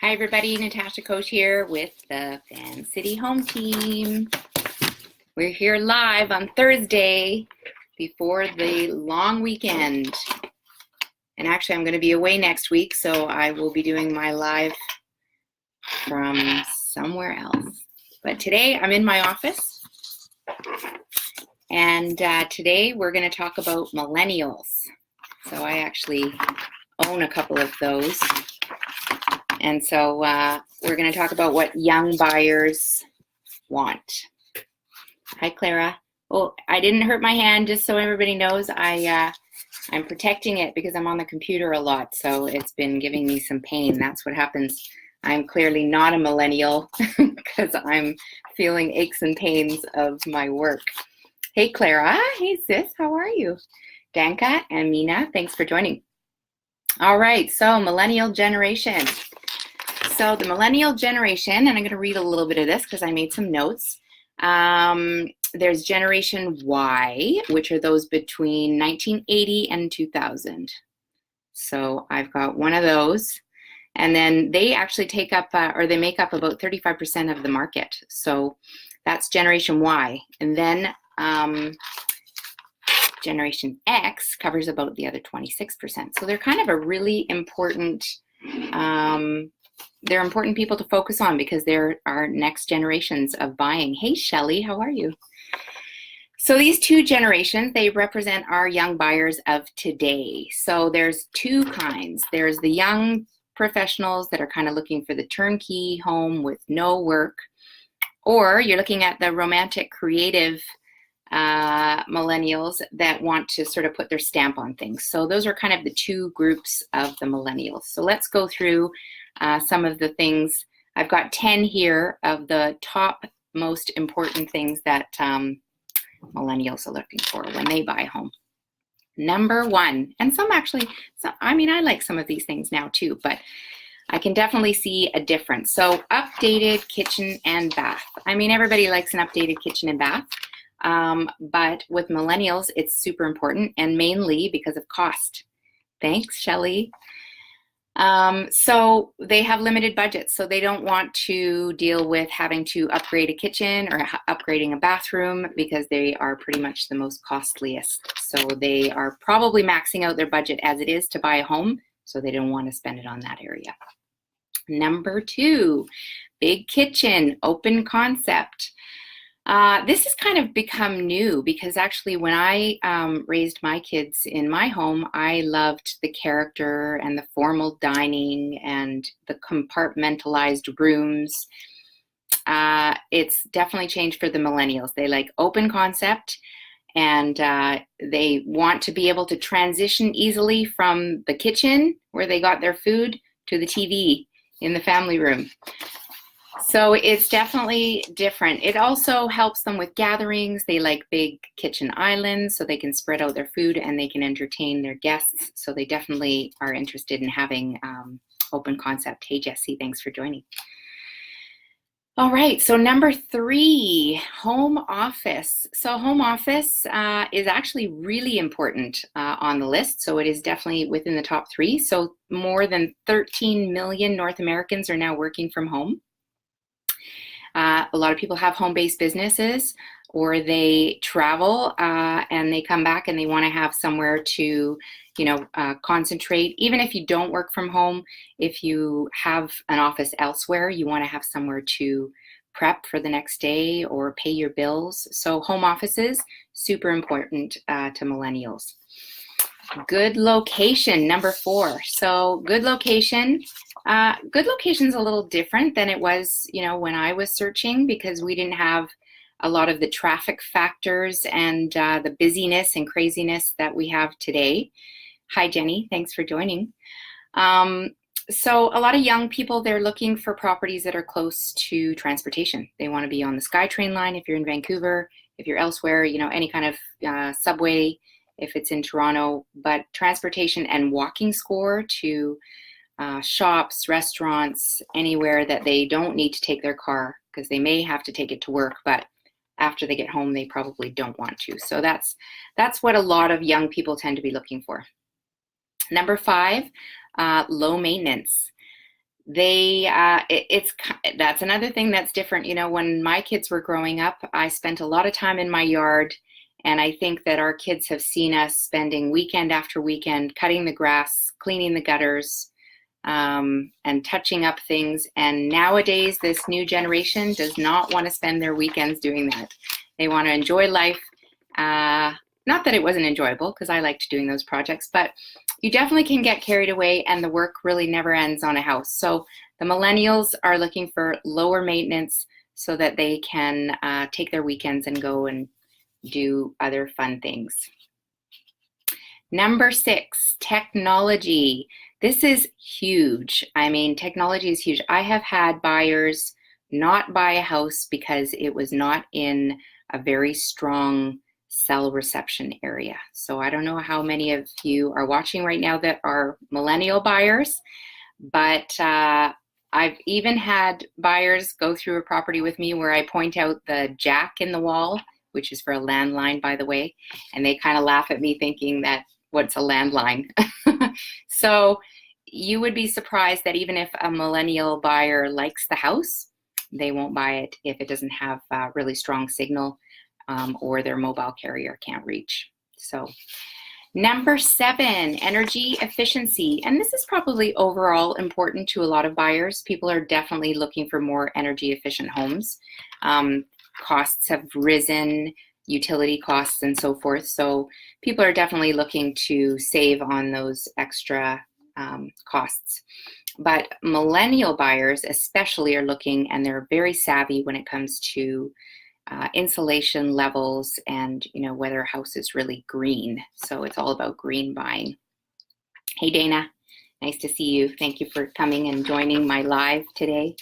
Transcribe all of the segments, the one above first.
Hi everybody, Natasha Coach here with the Fan City Home Team. We're here live on Thursday before the long weekend. And actually I'm going to be away next week, so I will be doing my live from somewhere else. But today I'm in my office, and today we're going to talk about millennials. So I actually own a couple of those. And so we're going to talk about what young buyers want. Hi, Clara. Oh, I didn't hurt my hand, just so everybody knows. I'm protecting it because I'm on the computer a lot, so it's been giving me some pain. That's what happens. I'm clearly not a millennial because I'm feeling aches and pains of my work. Hey, Clara. Hey, sis. How are you? Danka and Mina, thanks for joining. All right, so millennial generation. So the millennial generation, and I'm going to read a little bit of this because I made some notes. There's Generation Y, which are those between 1980 and 2000. So I've got one of those. And then they actually take up, or they make up about 35% of the market. So that's Generation Y. And then Generation X covers about the other 26%. So they're kind of a really important, they're important people to focus on because they're our next generations of buying. Hey, Shelly, how are you? So these two generations, they represent our young buyers of today. So there's two kinds. There's the young professionals that are kind of looking for the turnkey home with no work, or you're looking at the romantic, creative millennials that want to sort of put their stamp on things. So those are kind of the two groups of the millennials. So let's go through some of the things. I've got 10 here of the top most important things that millennials are looking for when they buy a home. Number one, and some actually, I like some of these things now too, but I can definitely see a difference. So updated kitchen and bath. Everybody likes an updated kitchen and bath. But with millennials, it's super important, and mainly because of cost. Thanks, Shelly. So they have limited budgets, so they don't want to deal with having to upgrade a kitchen or upgrading a bathroom because they are pretty much the most costliest. So they are probably maxing out their budget as it is to buy a home, so they don't want to spend it on that area. Number two, big kitchen, open concept. This has kind of become new because actually when I raised my kids in my home, I loved the character and the formal dining and the compartmentalized rooms. It's definitely changed for the millennials. They like open concept, and they want to be able to transition easily from the kitchen where they got their food to the TV in the family room. So it's definitely different. It also helps them with gatherings. They like big kitchen islands so they can spread out their food and they can entertain their guests. So they definitely are interested in having open concept. Hey, Jessie, thanks for joining. All right, so number three, home office. So home office is actually really important on the list. So it is definitely within the top three. So more than 13 million North Americans are now working from home. A lot of people have home-based businesses, or they travel and they come back and they want to have somewhere to, concentrate. Even if you don't work from home, if you have an office elsewhere, you want to have somewhere to prep for the next day or pay your bills. So home offices, super important to millennials. Good location, number four. So good location. Good location's a little different than it was, when I was searching, because we didn't have a lot of the traffic factors and the busyness and craziness that we have today. Hi, Jenny. Thanks for joining. So a lot of young people, they're looking for properties that are close to transportation. They want to be on the SkyTrain line if you're in Vancouver, if you're elsewhere, any kind of subway, if it's in Toronto, but transportation and walking score to shops, restaurants, anywhere that they don't need to take their car, because they may have to take it to work, but after they get home, they probably don't want to. So that's what a lot of young people tend to be looking for. Number five, low maintenance. that's another thing that's different. When my kids were growing up, I spent a lot of time in my yard, and I think that our kids have seen us spending weekend after weekend cutting the grass, cleaning the gutters, and touching up things. And nowadays, this new generation does not want to spend their weekends doing that. They want to enjoy life. Not that it wasn't enjoyable, because I liked doing those projects, but you definitely can get carried away, and the work really never ends on a house. So the millennials are looking for lower maintenance so that they can take their weekends and go and do other fun things. Number 6, technology. This is huge. I mean, technology is huge. I have had buyers not buy a house because it was not in a very strong cell reception area. So I don't know how many of you are watching right now that are millennial buyers, but I've even had buyers go through a property with me where I point out the jack in the wall, which is for a landline, by the way, and they kind of laugh at me thinking that, what's a landline? So you would be surprised that even if a millennial buyer likes the house, they won't buy it if it doesn't have a really strong signal, or their mobile carrier can't reach. So number 7, energy efficiency. And this is probably overall important to a lot of buyers. People are definitely looking for more energy efficient homes. Costs have risen, utility costs and so forth. So people are definitely looking to save on those extra costs. But millennial buyers especially are looking, and they're very savvy when it comes to insulation levels and whether a house is really green. So it's all about green buying. Hey Dana, nice to see you. Thank you for coming and joining my live today.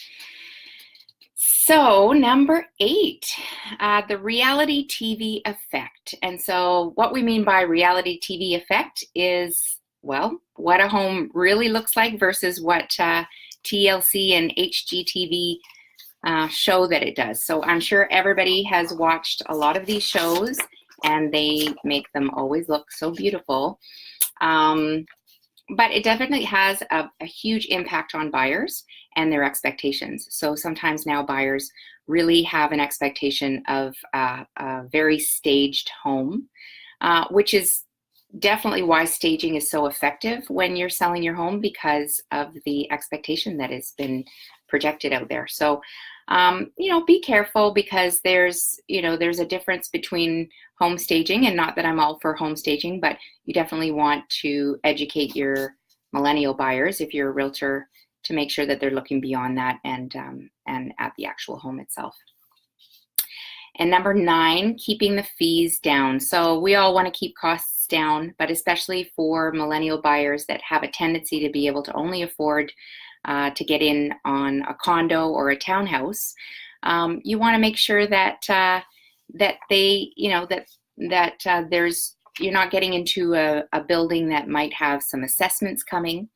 So number 8, the reality TV effect. And so what we mean by reality TV effect is, well, what a home really looks like versus what TLC and HGTV show that it does. So I'm sure everybody has watched a lot of these shows, and they make them always look so beautiful. But it definitely has a huge impact on buyers and their expectations. So sometimes now buyers really have an expectation of a very staged home, which is definitely why staging is so effective when you're selling your home, because of the expectation that has been projected out there. So be careful, because there's a difference between home staging, and not that I'm all for home staging, but you definitely want to educate your millennial buyers, if you're a realtor, to make sure that they're looking beyond that and at the actual home itself. And number 9, keeping the fees down. So we all want to keep costs down, but especially for millennial buyers that have a tendency to be able to only afford to get in on a condo or a townhouse, you want to make sure that you're not getting into a building that might have some assessments coming.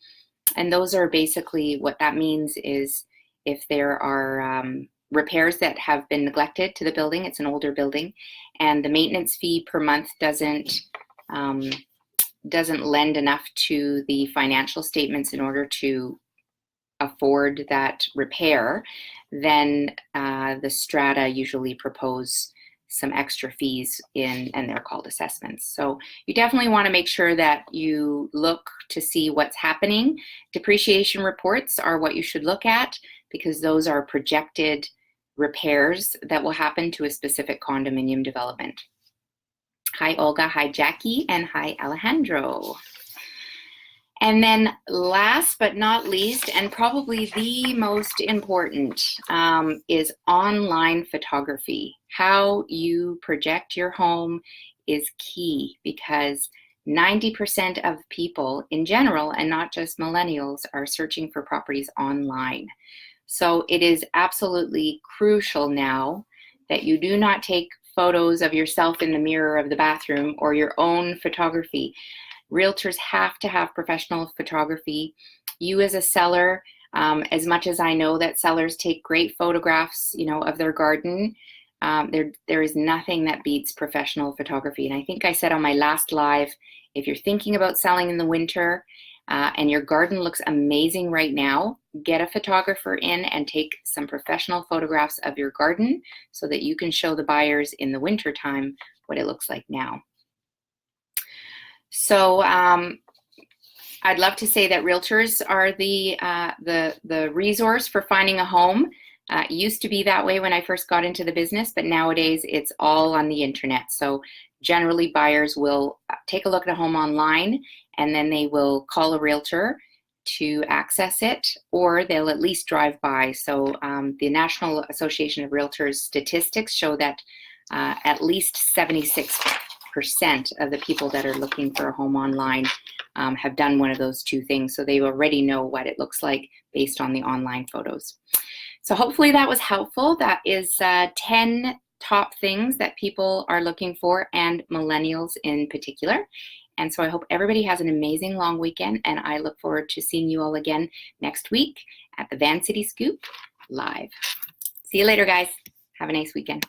And those are basically, what that means is if there are repairs that have been neglected to the building, it's an older building, and the maintenance fee per month doesn't lend enough to the financial statements in order to afford that repair, then the strata usually propose some extra fees and they're called assessments. So you definitely want to make sure that you look to see what's happening. Depreciation reports are what you should look at, because those are projected repairs that will happen to a specific condominium development. Hi Olga, hi Jackie, and hi Alejandro. And then last but not least, and probably the most important, is online photography. How you project your home is key, because 90% of people in general, and not just millennials, are searching for properties online. So it is absolutely crucial now that you do not take photos of yourself in the mirror of the bathroom or your own photography. Realtors have to have professional photography. You as a seller, as much as I know that sellers take great photographs, of their garden, there is nothing that beats professional photography. And I think I said on my last live, if you're thinking about selling in the winter, and your garden looks amazing right now, get a photographer in and take some professional photographs of your garden so that you can show the buyers in the winter time what it looks like now. So I'd love to say that realtors are the resource for finding a home. It used to be that way when I first got into the business, but nowadays it's all on the internet. So generally buyers will take a look at a home online and then they will call a realtor to access it, or they'll at least drive by. So the National Association of Realtors statistics show that at least 76% of the people that are looking for a home online have done one of those two things. So they already know what it looks like based on the online photos. So hopefully that was helpful. That is 10 top things that people are looking for, and millennials in particular. And so I hope everybody has an amazing long weekend, and I look forward to seeing you all again next week at the Van City Scoop Live. See you later, guys. Have a nice weekend.